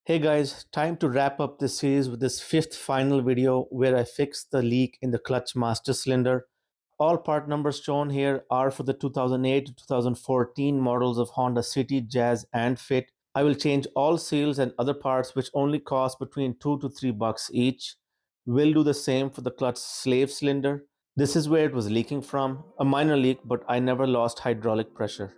Hey guys, time to wrap up this series with this fifth final video where I fix the leak in the clutch master cylinder. All part numbers shown here are for the 2008 to 2014 models of Honda City, Jazz and Fit. I will change all seals and other parts which only cost between $2 to $3 each. We'll do the same for the clutch slave cylinder. This is where it was leaking from, a minor leak, but I never lost hydraulic pressure.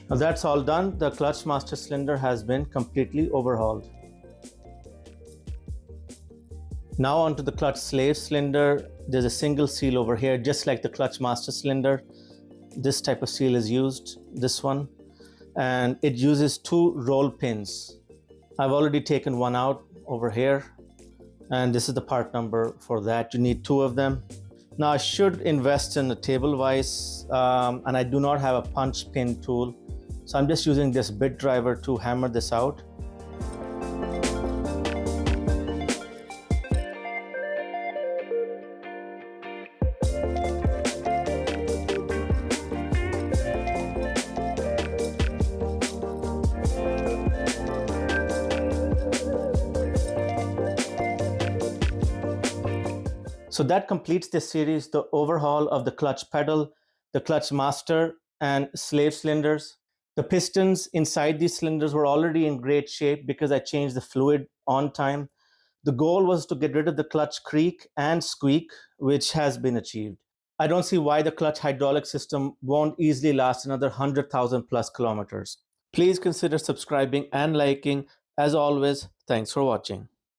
Now that's all done. The clutch master cylinder has been completely overhauled. Now onto the clutch slave cylinder. There's a single seal over here, just like the clutch master cylinder. This type of seal is used, this one, and it uses two roll pins. I've already taken one out over here, and this is the part number for that. You need two of them. Now I should invest in a table vise, and I do not have a punch pin tool. So I'm just using this bit driver to hammer this out. So that completes this series, the overhaul of the clutch pedal, the clutch master and slave cylinders. The pistons inside these cylinders were already in great shape because I changed the fluid on time. The goal was to get rid of the clutch creak and squeak, which has been achieved. I don't see why the clutch hydraulic system won't easily last another 100,000 plus kilometers. Please consider subscribing and liking. As always, thanks for watching.